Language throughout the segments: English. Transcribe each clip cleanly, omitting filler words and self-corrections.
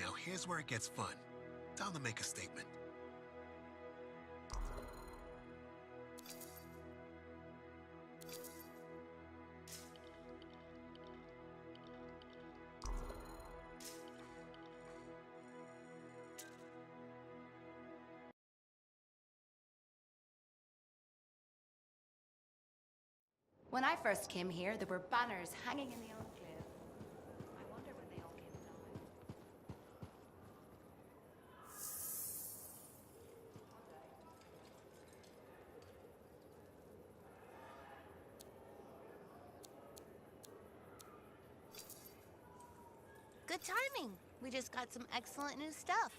Now here's where it gets fun. Time to make a statement. When I first came here, there were banners hanging in the enclave. I wonder when they all came down. Good timing. We just got some excellent new stuff.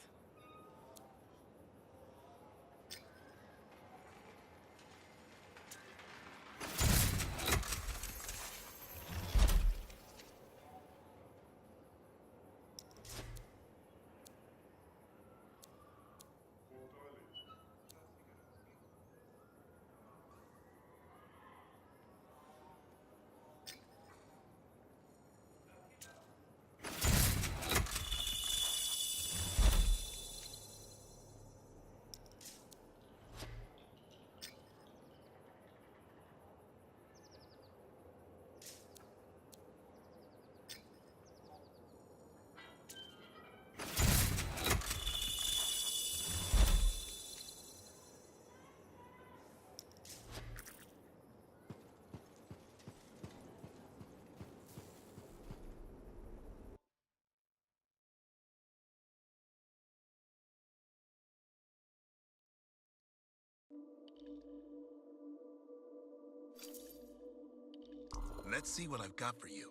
Let's see what I've got for you.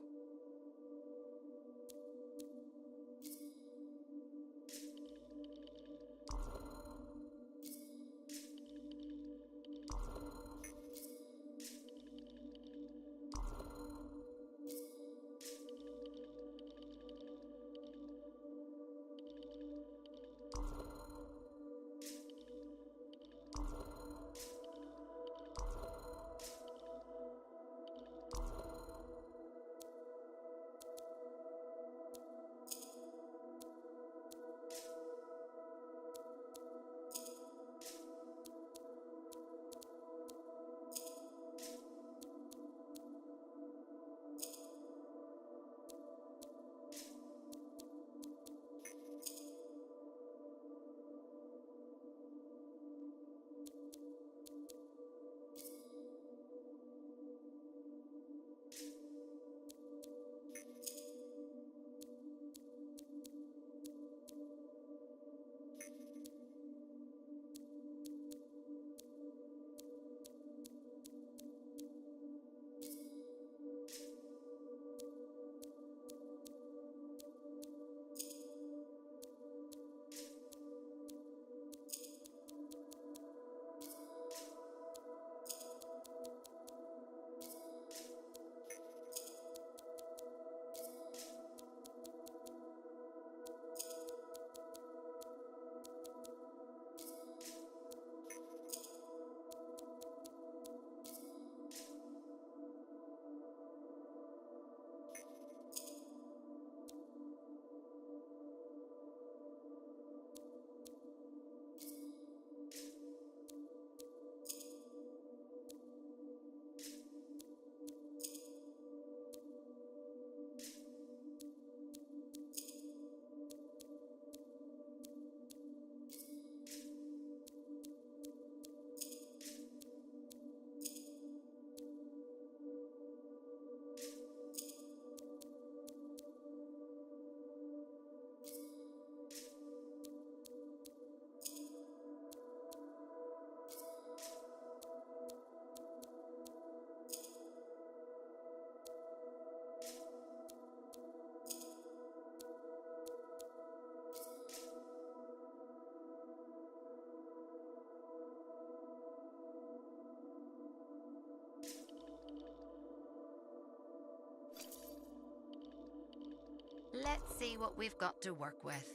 Let's see what we've got to work with.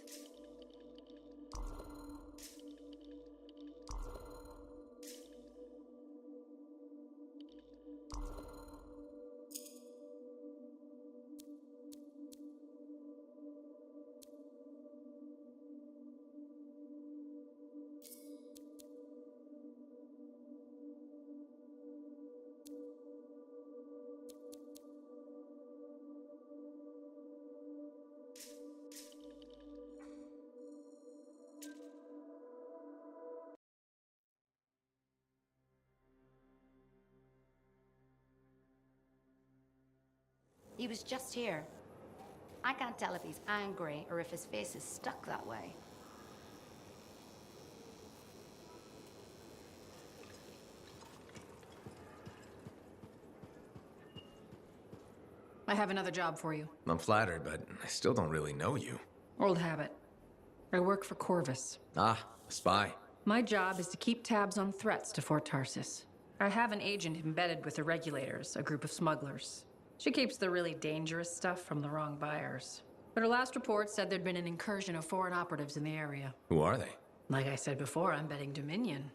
He was just here. I can't tell if he's angry or if his face is stuck that way. I have another job for you. I'm flattered, but I still don't really know you. Old habit. I work for Corvus. Ah, a spy. My job is to keep tabs on threats to Fort Tarsis. I have an agent embedded with the Regulators, a group of smugglers. She keeps the really dangerous stuff from the wrong buyers. But her last report said there'd been an incursion of foreign operatives in the area. Who are they? Like I said before, I'm betting Dominion.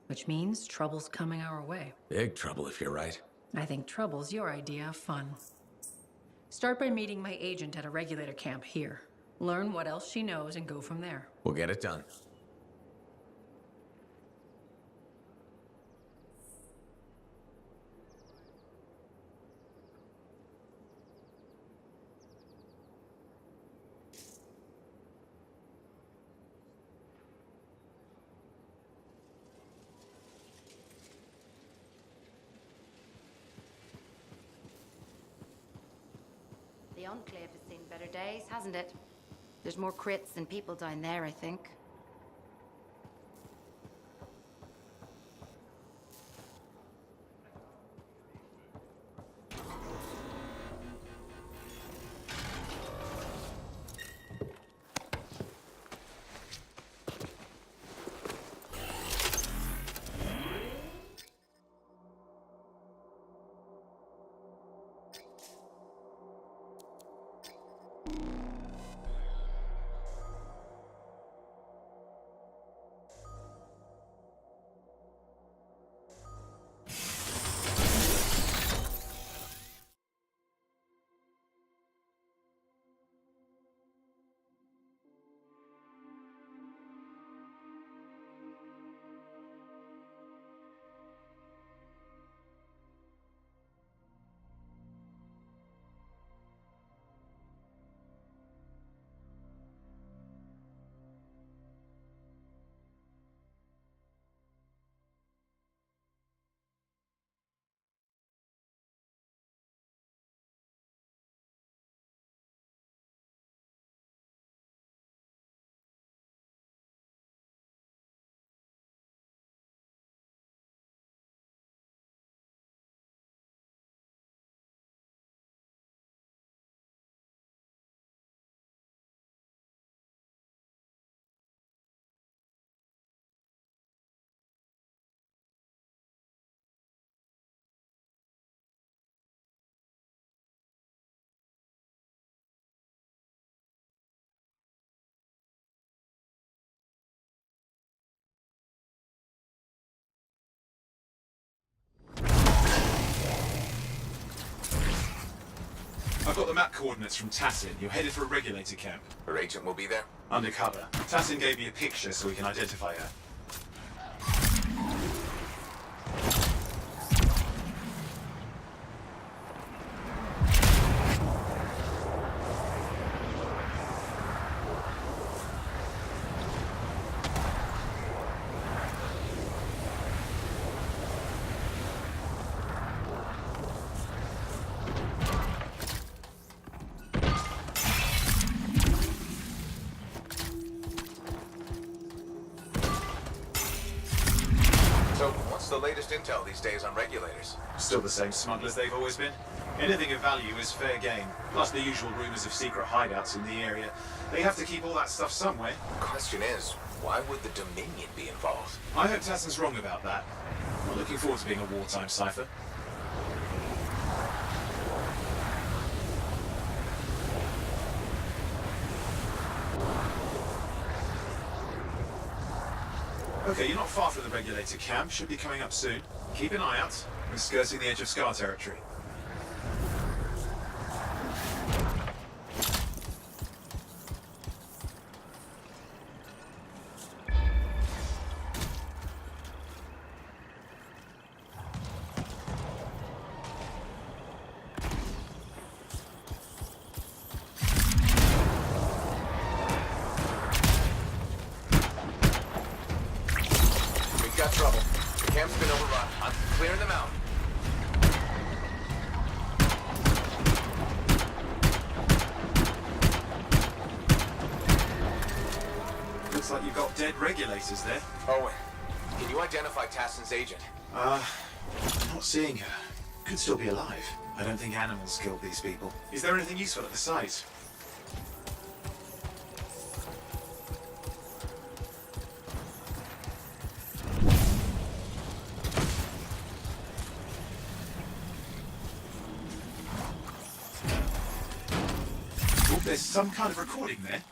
Which means trouble's coming our way. Big trouble if you're right. I think trouble's your idea of fun. Start by meeting my agent at a Regulator camp here. Learn what else she knows and go from there. We'll get it done. The Enclave has seen better days, hasn't it? There's more crits than people down there, I think. I've got the map coordinates from Tassin. You're headed for a regulator camp. Her agent will be there? Undercover. Tassin gave me a picture so we can identify her. So, what's the latest intel these days on regulators? Still the same smugglers they've always been. Anything of value is fair game, plus the usual rumors of secret hideouts in the area. They have to keep all that stuff somewhere. Question is, why would the Dominion be involved? I hope Tassin's wrong about that. I'm looking forward to being a wartime cipher. Okay, you're not far from the regulator camp. Should be coming up soon. Keep an eye out. We're skirting the edge of Scar territory. Got trouble. The camp's been overrun. I'm clearing them out. like you've got dead regulators there. Owen, can you identify Tassin's agent? I'm not seeing her. Could still be alive. I don't think animals killed these people. Is there anything useful at the site? Oh, there's some kind of recording there.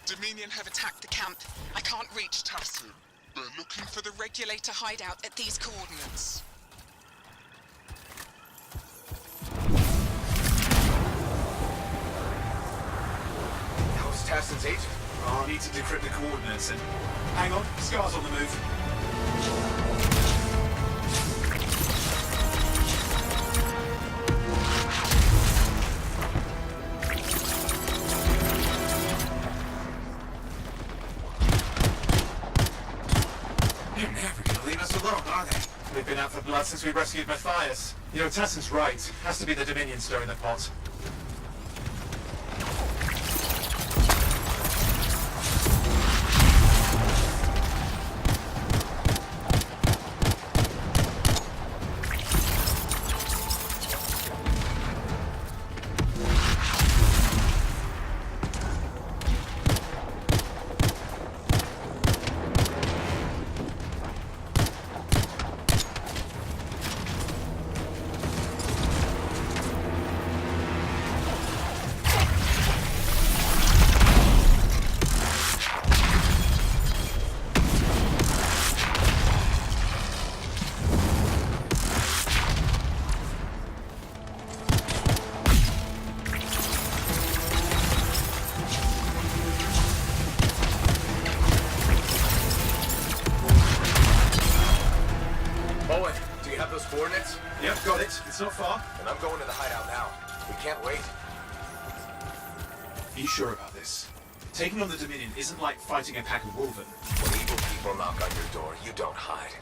Dominion have attacked the camp. I can't reach Tassin. They're looking for the regulator hideout at these coordinates. How's Tassin's agent? Oh, I need to decrypt the coordinates and... Hang on, Scar's on the move. They're never gonna leave us alone, are they? They've been out for blood since we rescued Matthias. You know, Tassin's right. Has to be the Dominion stirring the pot. Owen, do you have those coordinates? Yep, got it. It's not far. And I'm going to the hideout now. We can't wait. Are you sure about this? Taking on the Dominion isn't like fighting a pack of wolven. When evil people knock on your door, you don't hide.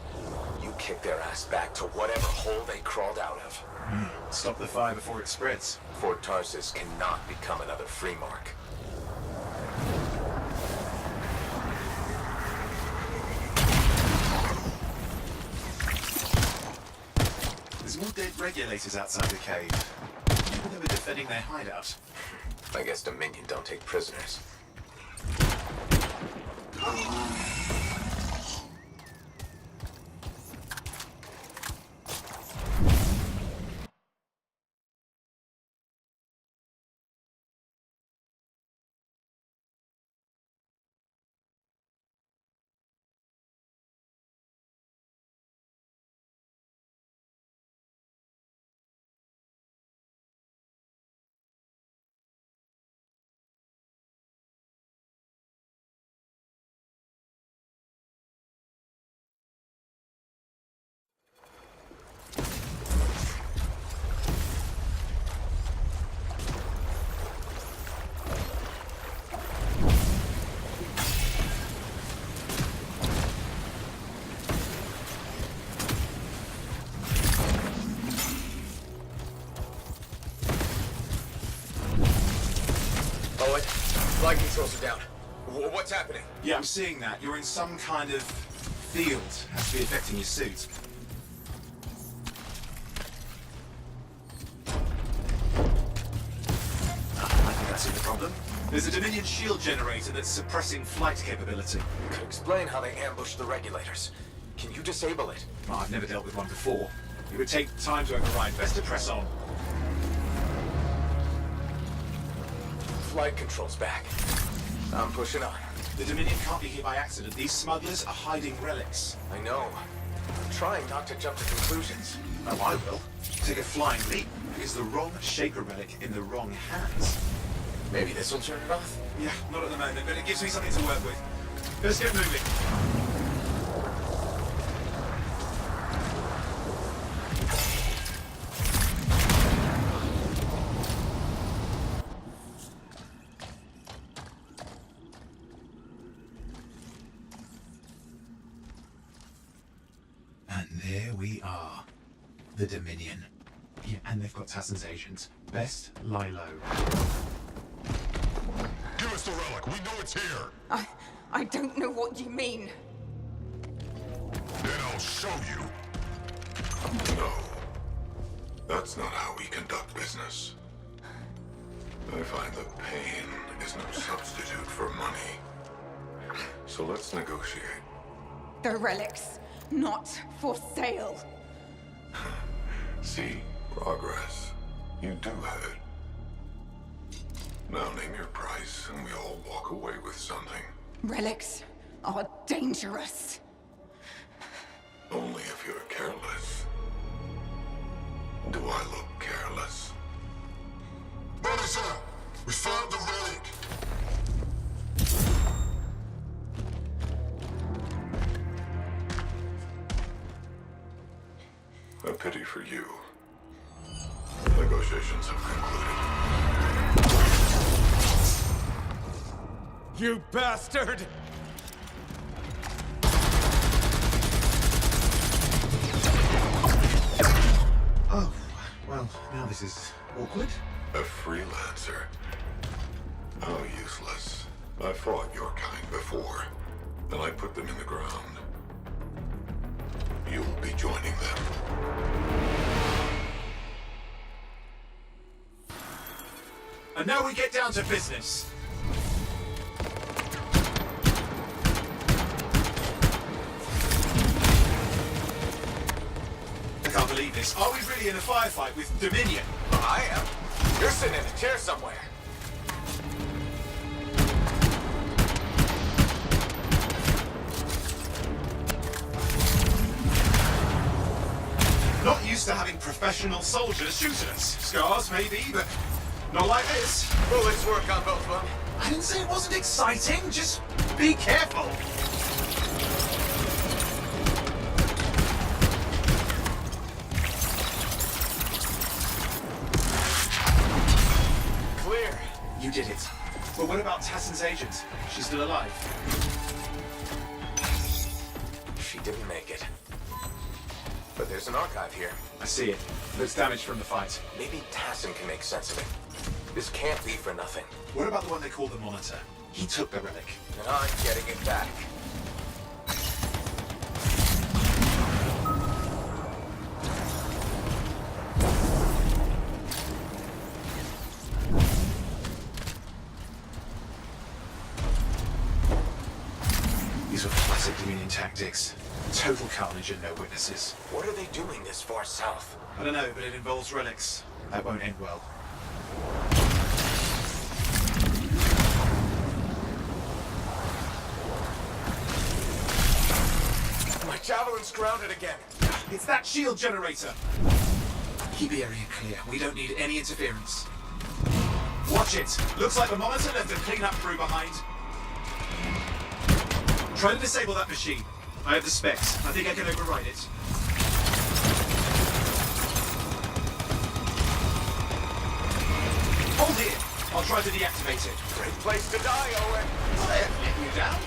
You kick their ass back to whatever hole they crawled out of. Stop the fire before it spreads. Fort Tarsus cannot become another free mark. There's more dead regulators outside the cave. Maybe they were defending their hideout. I guess Dominion don't take prisoners. Owen, flight controls are down. What's happening? Yeah, I'm seeing that. You're in some kind of field. Has to be affecting your suit. I think that's the problem. There's a Dominion shield generator that's suppressing flight capability. Could explain how they ambushed the regulators. Can you disable it? Oh, I've never dealt with one before. It would take time to override. Best to press on. Flight controls back. I'm pushing on. The Dominion can't be here by accident. These smugglers are hiding relics. I know. I'm trying not to jump to conclusions. Oh, I will. Take a flying leap. Because the wrong Shaker relic in the wrong hands. Maybe this will turn it off? Yeah, not at the moment, but it gives me something to work with. Let's get moving. And there we are. The Dominion. Yeah, and they've got Tassin's agents. Best lie low. Give us the relic. We know it's here. I don't know what you mean. Then I'll show you. No. That's not how we conduct business. I find that pain is no substitute for money. So let's negotiate. The relic's not for sale. See? Progress. You do have it. Now name your price, and we all walk away with something. Relics are dangerous. Only if you're careless. Do I look careless? Brothers up! We found the relic! A pity for you. Negotiations have concluded. You bastard! Oh, well, now this is awkward. A freelancer. How useless. I fought your kind before, and I put them in the ground. You'll be joining them. And now we get down to business. I can't believe this. Are we really in a firefight with Dominion? I am. You're sitting in a chair somewhere. Not used to having professional soldiers shoot at us. Scars, maybe, but not like this. Bullets work on both of them. I didn't say it wasn't exciting. Just be careful. Clear. You did it. But what about Tassin's agent? She's still alive. She didn't make it. But there's an archive here. I see it. Looks damaged from the fight. Maybe Tassin can make sense of it. This can't be for nothing. What about the one they call the Monitor? He took the relic. And I'm getting it back. These were classic Dominion tactics. Total carnage and no witnesses. What are they doing this far south? I don't know, but it involves relics. That won't end well. My javelin's grounded again. It's that shield generator. Keep the area clear. We don't need any interference. Watch it. Looks like the Monitor left a cleanup crew behind. Try to disable that machine. I have the specs. I think I can override it. Hold here. I'll try to deactivate it. Great place to die, Owen. I haven't let you down.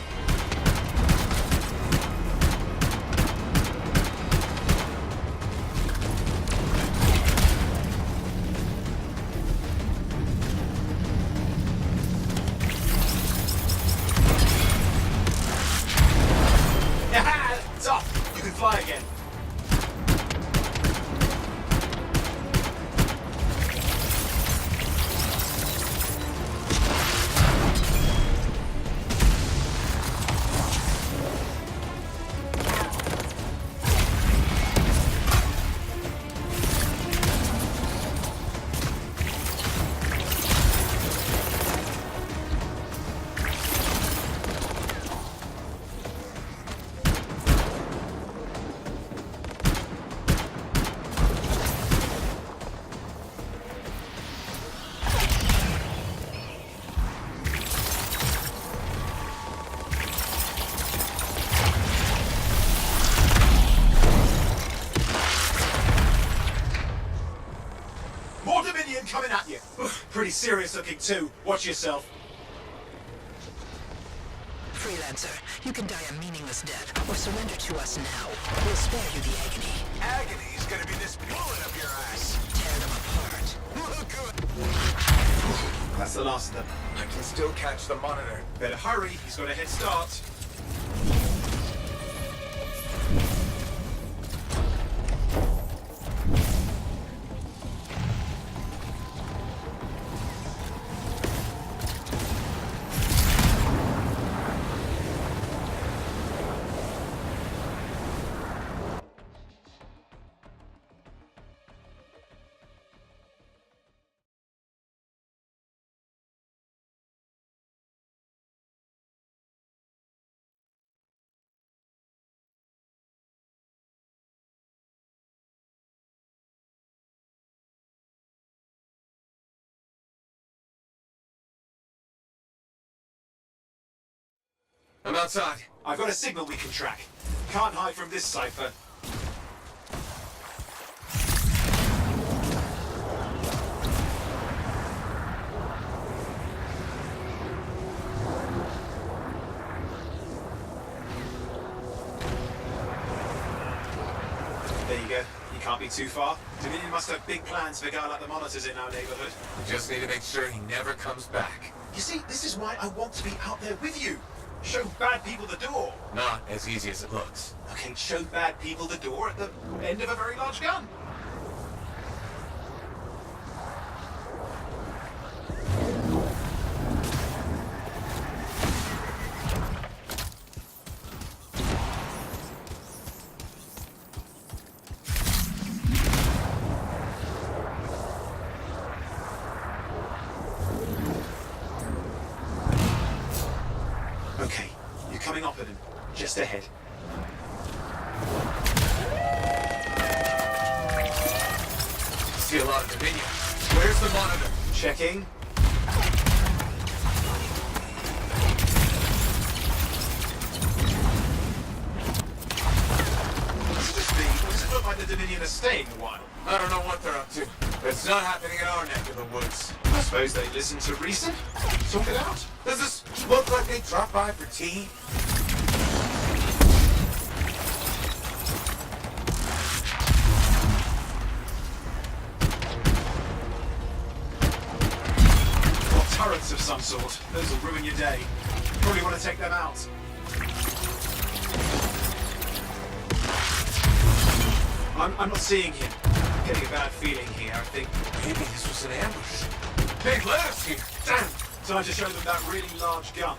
It's off. You can fly again. More Dominion coming at you. Pretty serious looking too. Watch yourself. Freelancer, you can die a meaningless death, or surrender to us now. We'll spare you the agony. Agony's gonna be this bullet up your ass. Tear them apart. Good. That's the last of them. I can still catch the monitor. Better hurry, he's got a head start. I'm outside. I've got a signal we can track. Can't hide from this cipher. There you go. You can't be too far. Dominion must have big plans for a guy like the monitors in our neighborhood. We just need to make sure he never comes back. You see, this is why I want to be out there with you. Show bad people the door. Not as easy as it looks. Okay, show bad people the door at the end of a very large gun. Okay, you're coming up at him. Just ahead. See a lot of Dominion. Where's the monitor? Checking. Must just be. Does it look like the Dominion are staying a while? I don't know what they're up to. It's not happening in our neck of the woods. I suppose they listen to reason. Talk it out. Does this look like they dropped by for tea? Or turrets of some sort. Those will ruin your day. Probably want to take them out. I'm not seeing him. I'm getting a bad feeling here. I think Maybe this was an ambush. Hey, let us here. Damn. time to show them that really large gun.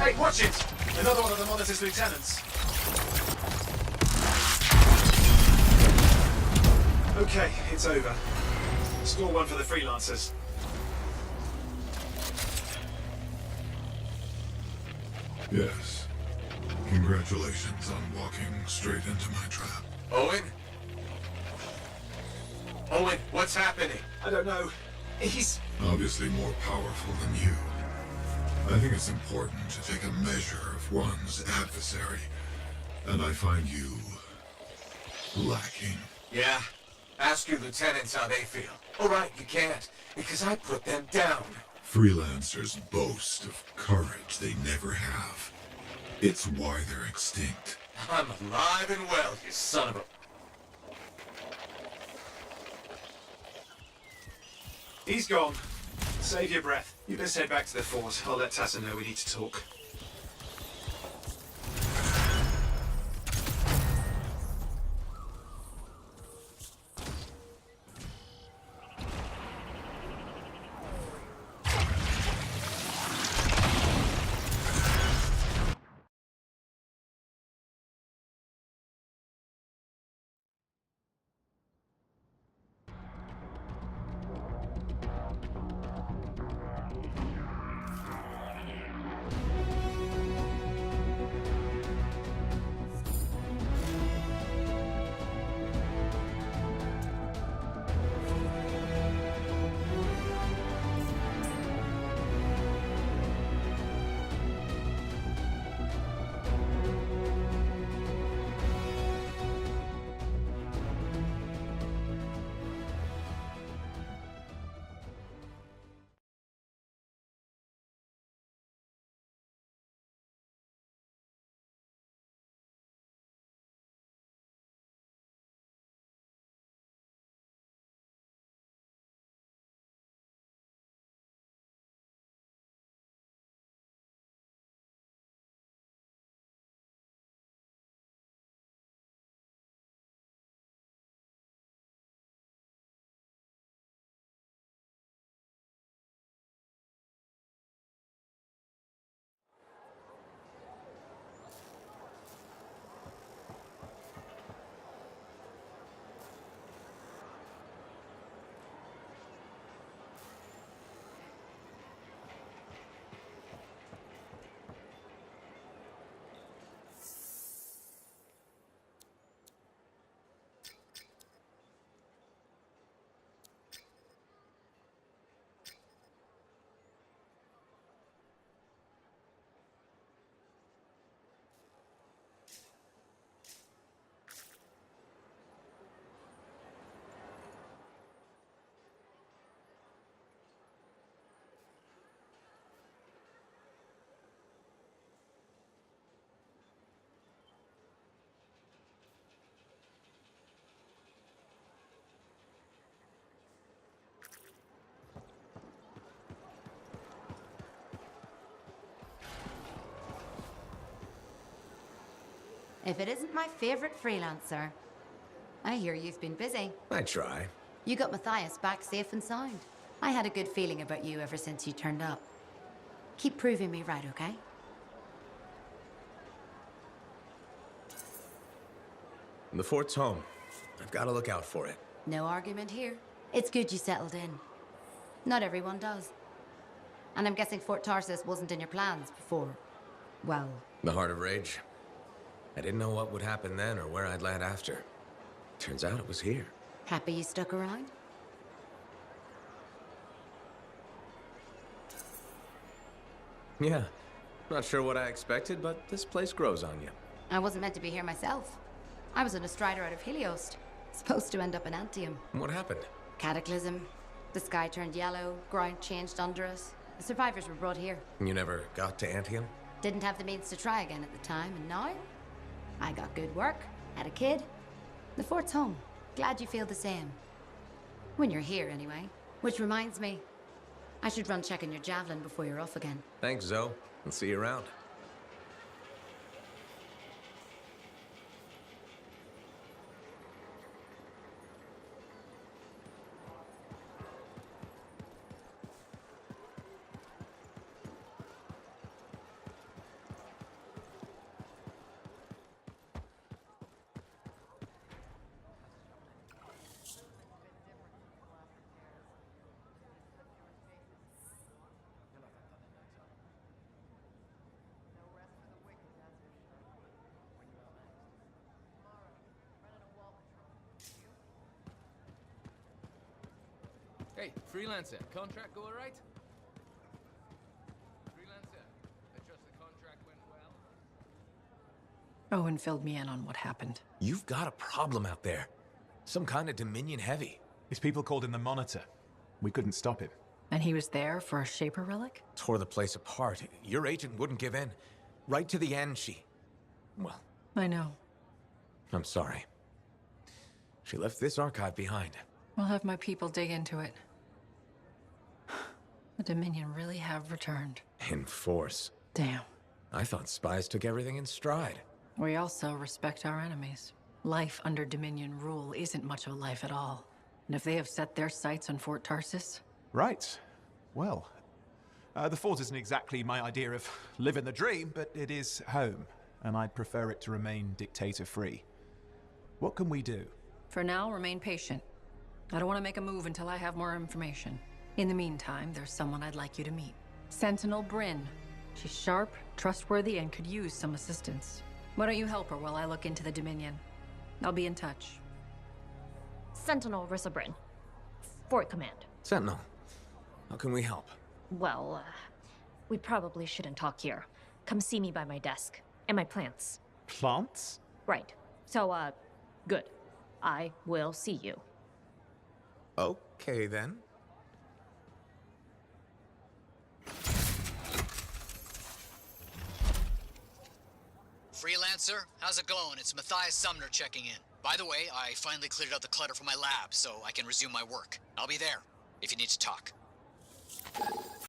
Hey, watch it! Another one of the Monitor's lieutenants. Okay, it's over. Score one for the Freelancers. Yes. Congratulations on walking straight into my trap. Owen? Owen, what's happening? I don't know. He's... Obviously more powerful than you. I think it's important to take a measure of one's adversary, and I find you lacking. Yeah. Ask your lieutenants how they feel. All right, you can't, because I put them down. Freelancers boast of courage they never have. It's why they're extinct. I'm alive and well, you son of a... He's gone. Save your breath. You best head back to the fort. I'll let Tassa know we need to talk. If it isn't my favorite freelancer. I hear you've been busy. I try. You got Matthias back safe and sound. I had a good feeling about you ever since you turned up. Keep proving me right, okay? The fort's home. I've got to look out for it. No argument here. It's good you settled in. Not everyone does. And I'm guessing Fort Tarsus wasn't in your plans before, well... The Heart of Rage. I didn't know what would happen then or where I'd land after. Turns out it was here. Happy you stuck around? Yeah. Not sure what I expected, but this place grows on you. I wasn't meant to be here myself. I was on a strider out of Heliost. Supposed to end up in Anthem. What happened? Cataclysm. The sky turned yellow, ground changed under us. The survivors were brought here. You never got to Anthem? Didn't have the means to try again at the time, and now? I got good work, had a kid. The fort's home. Glad you feel the same. When you're here, anyway. Which reminds me, I should run checking your javelin before you're off again. Thanks, Zoe. I'll see you around. Hey, Freelancer, contract go alright? Freelancer, I trust the contract went well? Owen filled me in on what happened. You've got a problem out there. Some kind of Dominion heavy. His people called him the Monitor. We couldn't stop him. And he was there for a Shaper relic? Tore the place apart. Your agent wouldn't give in. Right to the end, well, I know. I'm sorry. She left this archive behind. We'll have my people dig into it. The Dominion really have returned. In force. Damn. I thought spies took everything in stride. We also respect our enemies. Life under Dominion rule isn't much of a life at all. And if they have set their sights on Fort Tarsus... Right. Well, the fort isn't exactly my idea of living the dream, but it is home, and I'd prefer it to remain dictator-free. What can we do? For now, remain patient. I don't want to make a move until I have more information. In the meantime, there's someone I'd like you to meet. Sentinel Bryn. She's sharp, trustworthy, and could use some assistance. Why don't you help her while I look into the Dominion? I'll be in touch. Sentinel Rissa Bryn. Fort Command. Sentinel, how can we help? Well, we probably shouldn't talk here. Come see me by my desk. And my plants. Plants? Right. So, good. I will see you. Okay, then. Freelancer, how's it going? It's Matthias Sumner checking in. By the way, I finally cleared out the clutter from my lab, so I can resume my work. I'll be there, if you need to talk.